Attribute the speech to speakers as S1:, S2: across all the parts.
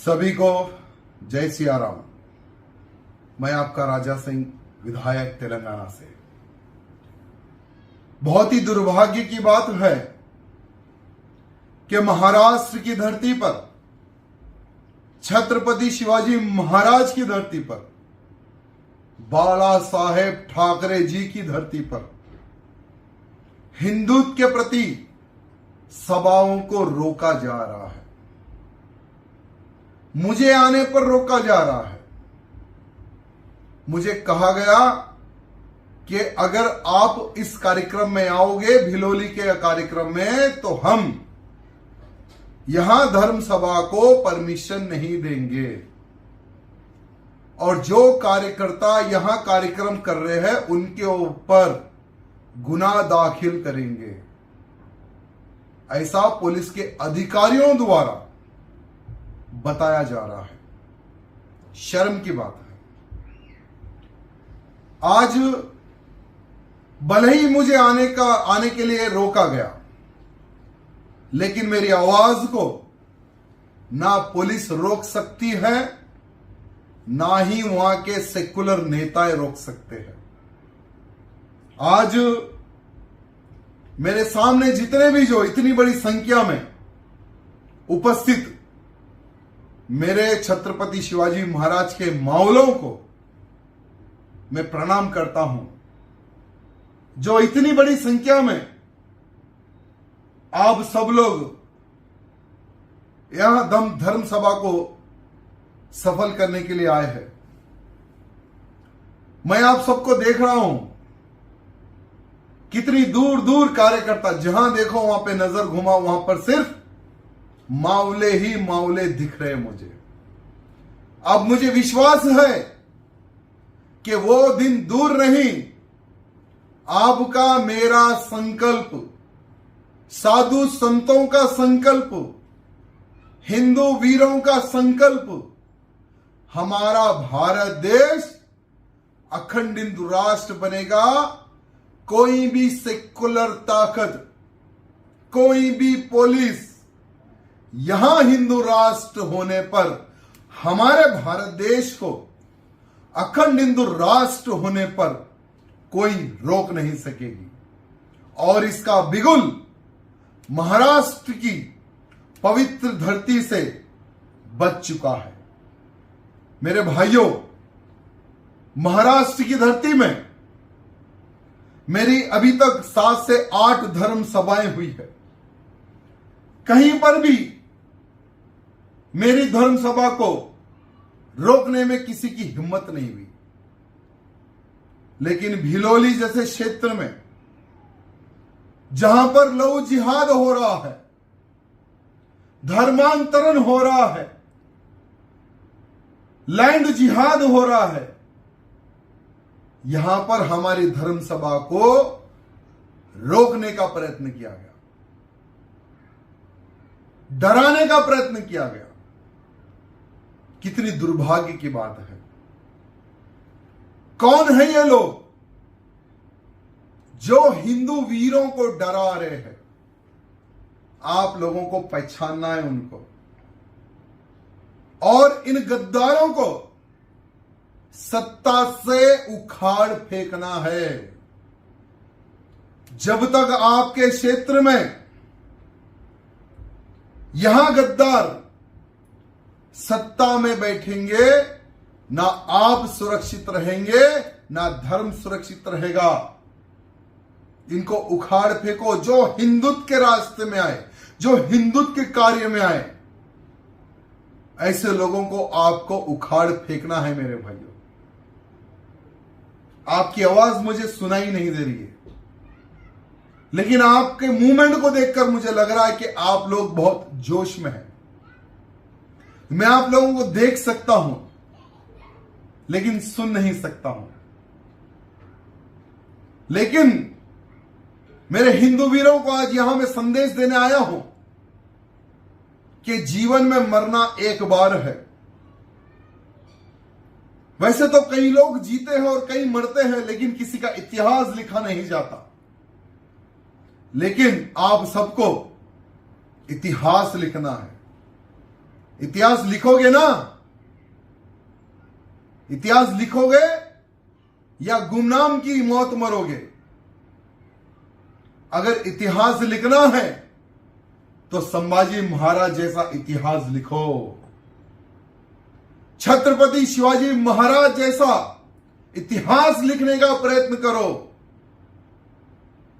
S1: सभी को जय सिया राम। मैं आपका राजा सिंह, विधायक तेलंगाना से। बहुत ही दुर्भाग्य की बात है कि महाराष्ट्र की धरती पर, छत्रपति शिवाजी महाराज की धरती पर, बाला साहेब ठाकरे जी की धरती पर हिंदुत्व के प्रति सभाओं को रोका जा रहा है। मुझे आने पर रोका जा रहा है। मुझे कहा गया कि अगर आप इस कार्यक्रम में आओगे, भिलोली के कार्यक्रम में, तो हम यहां धर्म सभा को परमिशन नहीं देंगे और जो कार्यकर्ता यहां कार्यक्रम कर रहे हैं उनके ऊपर गुनाह दाखिल करेंगे। ऐसा पुलिस के अधिकारियों द्वारा बताया जा रहा है। शर्म की बात है। आज भले ही मुझे आने के लिए रोका गया, लेकिन मेरी आवाज को ना पुलिस रोक सकती है, ना ही वहां के सेकुलर नेता रोक सकते हैं। आज मेरे सामने जितने भी जो इतनी बड़ी संख्या में उपस्थित मेरे छत्रपति शिवाजी महाराज के मावलों को मैं प्रणाम करता हूं। जो इतनी बड़ी संख्या में आप सब लोग यहां धर्म सभा को सफल करने के लिए आए हैं। मैं आप सबको देख रहा हूं। कितनी दूर दूर कार्यकर्ता, जहां देखो वहां पे नजर घुमा, वहां पर सिर्फ मावले ही मावले दिख रहे मुझे। अब मुझे विश्वास है कि वो दिन दूर नहीं। आपका मेरा संकल्प, साधु संतों का संकल्प, हिंदू वीरों का संकल्प, हमारा भारत देश अखंड हिंदू राष्ट्र बनेगा। कोई भी सेकुलर ताकत, कोई भी पुलिस यहां हिंदू राष्ट्र होने पर, हमारे भारत देश को अखंड हिंदू राष्ट्र होने पर कोई रोक नहीं सकेगी। और इसका बिगुल महाराष्ट्र की पवित्र धरती से बच चुका है। मेरे भाइयों, महाराष्ट्र की धरती में मेरी अभी तक 7 से 8 धर्म सभाएं हुई है। कहीं पर भी मेरी धर्म सभा को रोकने में किसी की हिम्मत नहीं हुई। लेकिन भिलोली जैसे क्षेत्र में, जहां पर लव जिहाद हो रहा है, धर्मांतरण हो रहा है, लैंड जिहाद हो रहा है, यहां पर हमारी धर्म सभा को रोकने का प्रयत्न किया गया, डराने का प्रयत्न किया गया। कितनी दुर्भाग्य की बात है। कौन है ये लोग जो हिंदू वीरों को डरा रहे हैं? आप लोगों को पहचानना है उनको, और इन गद्दारों को सत्ता से उखाड़ फेंकना है। जब तक आपके क्षेत्र में यहां गद्दार सत्ता में बैठेंगे, ना आप सुरक्षित रहेंगे, ना धर्म सुरक्षित रहेगा। इनको उखाड़ फेंको। जो हिंदुत्व के रास्ते में आए, जो हिंदुत्व के कार्य में आए, ऐसे लोगों को आपको उखाड़ फेंकना है। मेरे भाइयों, आपकी आवाज मुझे सुनाई नहीं दे रही है, लेकिन आपके मूवमेंट को देखकर मुझे लग रहा है कि आप लोग बहुत जोश में हैं। मैं आप लोगों को देख सकता हूं, लेकिन सुन नहीं सकता हूं। लेकिन मेरे हिंदू वीरों को आज यहां मैं संदेश देने आया हूं कि जीवन में मरना एक बार है। वैसे तो कई लोग जीते हैं और कई मरते हैं, लेकिन किसी का इतिहास लिखा नहीं जाता। लेकिन आप सबको इतिहास लिखना है। इतिहास लिखोगे ना? इतिहास लिखोगे या गुमनाम की मौत मरोगे? अगर इतिहास लिखना है तो संभाजी महाराज जैसा इतिहास लिखो, छत्रपति शिवाजी महाराज जैसा इतिहास लिखने का प्रयत्न करो।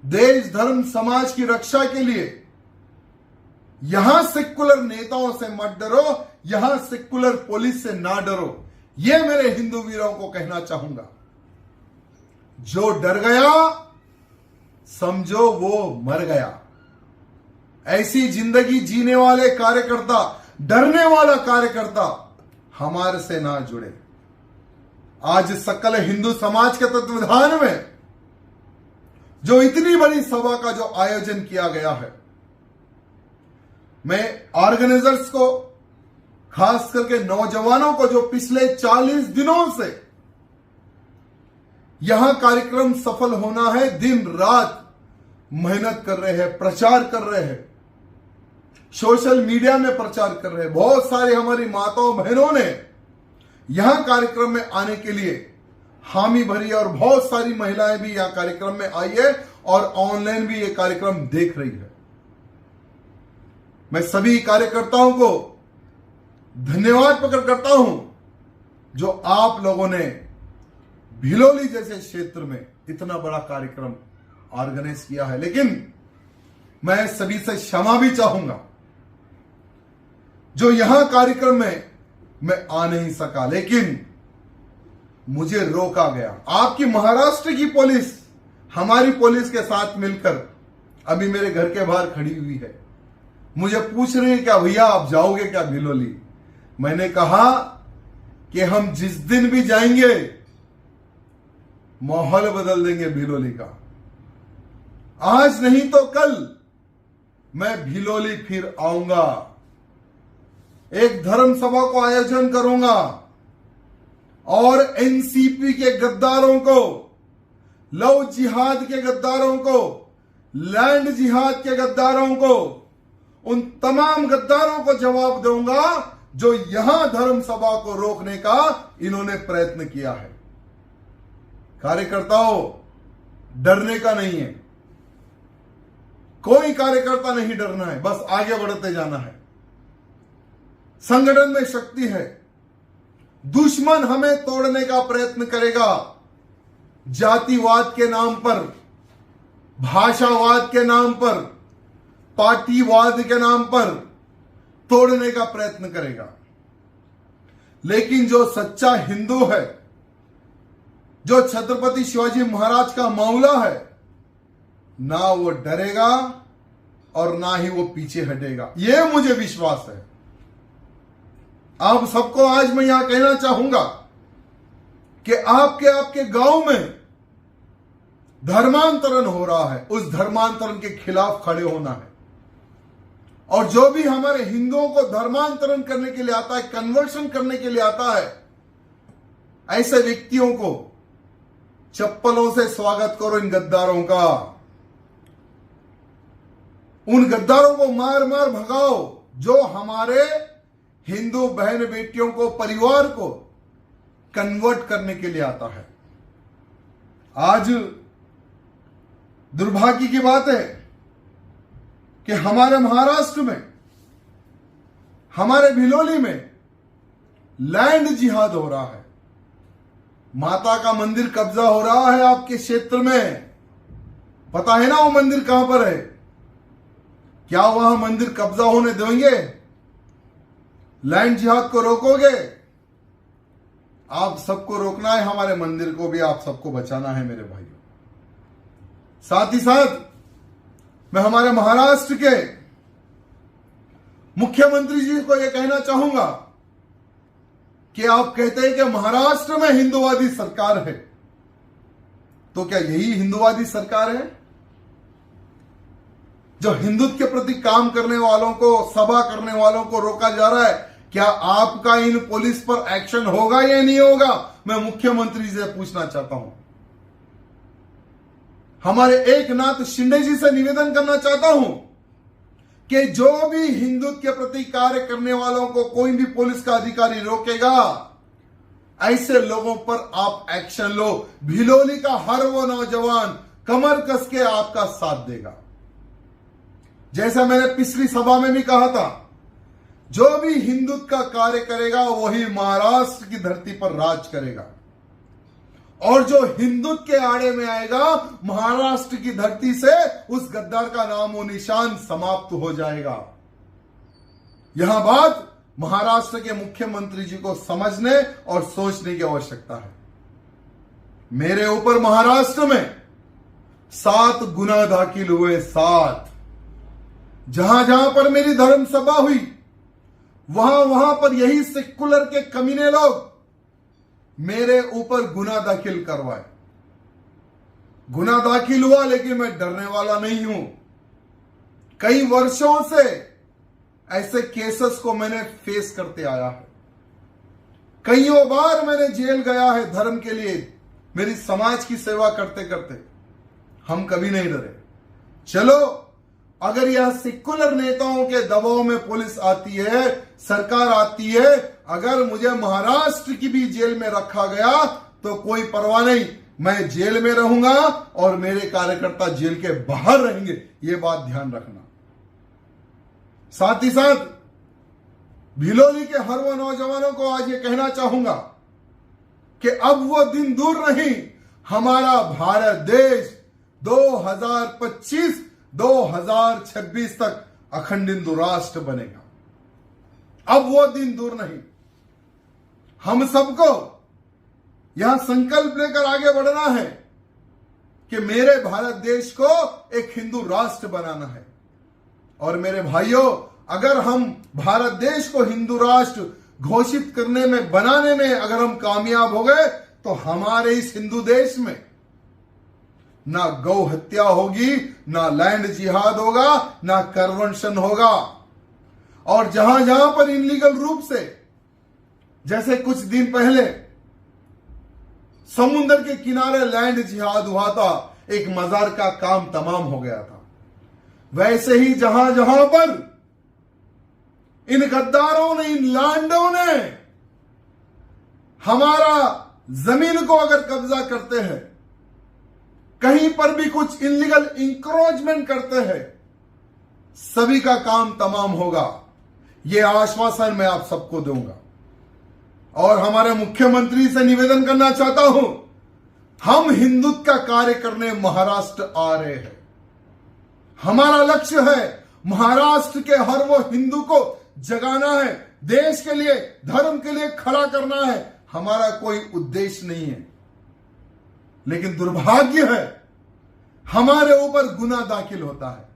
S1: देश धर्म समाज की रक्षा के लिए यहां सेक्युलर नेताओं से मत डरो, यहां सेक्युलर पुलिस से ना डरो। यह मेरे हिंदू वीरों को कहना चाहूंगा। जो डर गया समझो वो मर गया। ऐसी जिंदगी जीने वाले कार्यकर्ता, डरने वाला कार्यकर्ता हमारे से ना जुड़े। आज सकल हिंदू समाज के तत्वाधान में जो इतनी बड़ी सभा का जो आयोजन किया गया है, मैं ऑर्गेनाइजर्स को, खास करके नौजवानों को जो पिछले 40 दिनों से यहां कार्यक्रम सफल होना है, दिन रात मेहनत कर रहे हैं, प्रचार कर रहे हैं, सोशल मीडिया में प्रचार कर रहे हैं। बहुत सारी हमारी माताओं बहनों ने यहां कार्यक्रम में आने के लिए हामी भरी और बहुत सारी महिलाएं भी यहां कार्यक्रम में आई है और ऑनलाइन भी ये कार्यक्रम देख रही है। मैं सभी कार्यकर्ताओं को धन्यवाद प्रकट करता हूं जो आप लोगों ने भिलोली जैसे क्षेत्र में इतना बड़ा कार्यक्रम ऑर्गेनाइज किया है। लेकिन मैं सभी से क्षमा भी चाहूंगा जो यहां कार्यक्रम में मैं आ नहीं सका, लेकिन मुझे रोका गया। आपकी महाराष्ट्र की पुलिस हमारी पुलिस के साथ मिलकर अभी मेरे घर के बाहर खड़ी हुई है। मुझे पूछ रही है क्या भैया आप जाओगे क्या भिलोली? मैंने कहा कि हम जिस दिन भी जाएंगे माहौल बदल देंगे भिलोली का। आज नहीं तो कल मैं भिलोली फिर आऊंगा, एक धर्म सभा को आयोजन करूंगा और एनसीपी के गद्दारों को, लव जिहाद के गद्दारों को, लैंड जिहाद के गद्दारों को, उन तमाम गद्दारों को जवाब दूंगा जो यहां धर्म सभा को रोकने का इन्होंने प्रयत्न किया है। कार्यकर्ताओं, डरने का नहीं है, कोई कार्यकर्ता नहीं डरना है, बस आगे बढ़ते जाना है। संगठन में शक्ति है। दुश्मन हमें तोड़ने का प्रयत्न करेगा, जातिवाद के नाम पर, भाषावाद के नाम पर, पार्टीवाद के नाम पर तोड़ने का प्रयत्न करेगा। लेकिन जो सच्चा हिंदू है, जो छत्रपति शिवाजी महाराज का मामला है, ना वो डरेगा और ना ही वो पीछे हटेगा। यह मुझे विश्वास है। आप सबको आज मैं यहां कहना चाहूंगा कि आपके गांव में धर्मांतरण हो रहा है, उस धर्मांतरण के खिलाफ खड़े होना है। और जो भी हमारे हिंदुओं को धर्मांतरण करने के लिए आता है, कन्वर्शन करने के लिए आता है, ऐसे व्यक्तियों को चप्पलों से स्वागत करो। इन गद्दारों का, उन गद्दारों को मार मार भगाओ जो हमारे हिंदू बहन बेटियों को, परिवार को कन्वर्ट करने के लिए आता है। आज दुर्भाग्य की बात है कि हमारे महाराष्ट्र में, हमारे भिलोली में लैंड जिहाद हो रहा है। माता का मंदिर कब्जा हो रहा है आपके क्षेत्र में। पता है ना वो मंदिर कहां पर है? क्या वहां मंदिर कब्जा होने देंगे? लैंड जिहाद को रोकोगे? आप सबको रोकना है, हमारे मंदिर को भी आप सबको बचाना है मेरे भाइयों। साथ ही साथ मैं हमारे महाराष्ट्र के मुख्यमंत्री जी को यह कहना चाहूंगा कि आप कहते हैं कि महाराष्ट्र में हिंदुवादी सरकार है, तो क्या यही हिंदुवादी सरकार है जो हिंदुत्व के प्रति काम करने वालों को, सभा करने वालों को रोका जा रहा है? क्या आपका इन पुलिस पर एक्शन होगा या नहीं होगा? मैं मुख्यमंत्री से पूछना चाहता हूं। हमारे एकनाथ शिंदे जी से निवेदन करना चाहता हूं कि जो भी हिंदुत्व के प्रति कार्य करने वालों को कोई भी पुलिस का अधिकारी रोकेगा, ऐसे लोगों पर आप एक्शन लो। भिलोली का हर वो नौजवान कमर कस के आपका साथ देगा। जैसा मैंने पिछली सभा में भी कहा था, जो भी हिंदुत्व का कार्य करेगा वही महाराष्ट्र की धरती पर राज करेगा, और जो हिंदुत्व के आड़े में आएगा महाराष्ट्र की धरती से उस गद्दार का नामो निशान समाप्त हो जाएगा। यह बात महाराष्ट्र के मुख्यमंत्री जी को समझने और सोचने की आवश्यकता है। मेरे ऊपर महाराष्ट्र में 7 गुना दाखिल हुए, 7। जहां जहां पर मेरी धर्म सभा हुई वहां पर यही सेकुलर के कमीने लोग मेरे ऊपर गुना दाखिल करवाए। गुना दाखिल हुआ, लेकिन मैं डरने वाला नहीं हूं। कई वर्षों से ऐसे केसेस को मैंने फेस करते आया है। कईयों बार मैंने जेल गया है धर्म के लिए, मेरी समाज की सेवा करते करते। हम कभी नहीं डरे। चलो, अगर यह सेकुलर नेताओं के दबाव में पुलिस आती है, सरकार आती है, अगर मुझे महाराष्ट्र की भी जेल में रखा गया तो कोई परवाह नहीं, मैं जेल में रहूंगा और मेरे कार्यकर्ता जेल के बाहर रहेंगे। यह बात ध्यान रखना। साथ ही साथ भिलोली के हर वो नौजवानों को आज ये कहना चाहूंगा कि अब वो दिन दूर नहीं, हमारा भारत देश 2025-2026 तक अखंड हिंदू राष्ट्र बनेगा। अब वो दिन दूर नहीं। हम सबको यह संकल्प लेकर आगे बढ़ना है कि मेरे भारत देश को एक हिंदू राष्ट्र बनाना है। और मेरे भाइयों, अगर हम भारत देश को हिंदू राष्ट्र घोषित करने में, बनाने में अगर हम कामयाब हो गए तो हमारे इस हिंदू देश में ना गौ हत्या होगी, ना लैंड जिहाद होगा, ना करवंशन होगा। और जहां जहां पर इनलीगल रूप से, जैसे कुछ दिन पहले समुद्र के किनारे लैंड जिहाद हुआ था, एक मजार का काम तमाम हो गया था, वैसे ही जहां जहां पर इन गद्दारों ने, इन लांडों ने हमारा जमीन को अगर कब्जा करते हैं, कहीं पर भी कुछ इनलीगल इंक्रोचमेंट करते हैं, सभी का काम तमाम होगा। यह आश्वासन मैं आप सबको दूंगा। और हमारे मुख्यमंत्री से निवेदन करना चाहता हूं, हम हिंदुत्व का कार्य करने महाराष्ट्र आ रहे हैं। हमारा लक्ष्य है महाराष्ट्र के हर वो हिंदू को जगाना है, देश के लिए, धर्म के लिए खड़ा करना है। हमारा कोई उद्देश्य नहीं है। लेकिन दुर्भाग्य है, हमारे ऊपर गुना दाखिल होता है।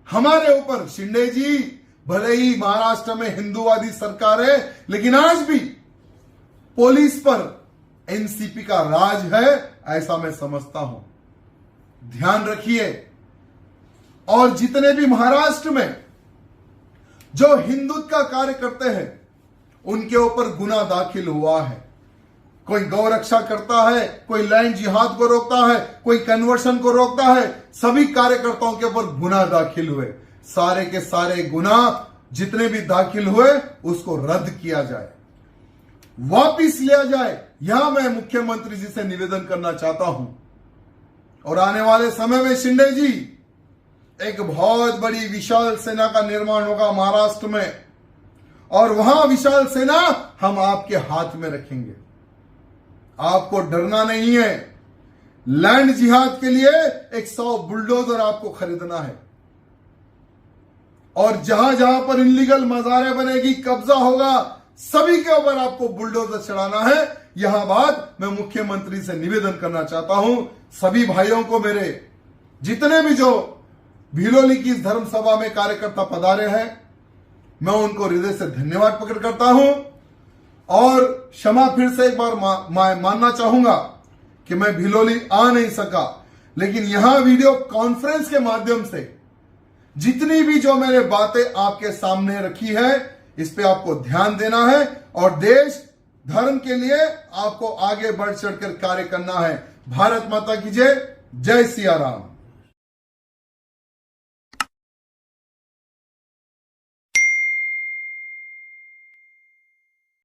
S1: हमारे ऊपर, शिंदे जी, भले ही महाराष्ट्र में हिंदूवादी सरकार है, लेकिन आज भी पुलिस पर एनसीपी का राज है, ऐसा मैं समझता हूं। ध्यान रखिए। और जितने भी महाराष्ट्र में जो हिंदुत्व का कार्य करते हैं, उनके ऊपर गुना दाखिल हुआ है। कोई गौ रक्षा करता है, कोई लैंड जिहाद को रोकता है, कोई कन्वर्शन को रोकता है, सभी कार्यकर्ताओं के ऊपर गुना दाखिल हुए। सारे के सारे गुना जितने भी दाखिल हुए उसको रद्द किया जाए, वापिस लिया जाए। यहां मैं मुख्यमंत्री जी से निवेदन करना चाहता हूं। और आने वाले समय में शिंदे जी, एक बहुत बड़ी विशाल सेना का निर्माण होगा महाराष्ट्र में, और वहां विशाल सेना हम आपके हाथ में रखेंगे। आपको डरना नहीं है। लैंड जिहाद के लिए 100 बुलडोजर आपको खरीदना है। और जहां जहां पर इनलीगल मजारें बनेगी, कब्जा होगा, सभी के ऊपर आपको बुलडोजर चढ़ाना है। यह बात मैं मुख्यमंत्री से निवेदन करना चाहता हूं। सभी भाइयों को, मेरे जितने भी जो भिलोली की इस धर्म सभा में कार्यकर्ता पधारे हैं, मैं उनको हृदय से धन्यवाद प्रकट करता हूं। और क्षमा फिर से एक बार मानना चाहूंगा कि मैं भिलोली आ नहीं सका, लेकिन यहां वीडियो कॉन्फ्रेंस के माध्यम से जितनी भी जो मैंने बातें आपके सामने रखी है, इस पे आपको ध्यान देना है और देश धर्म के लिए आपको आगे बढ़ चढ़कर कार्य करना है। भारत माता की जय। जय सिया राम।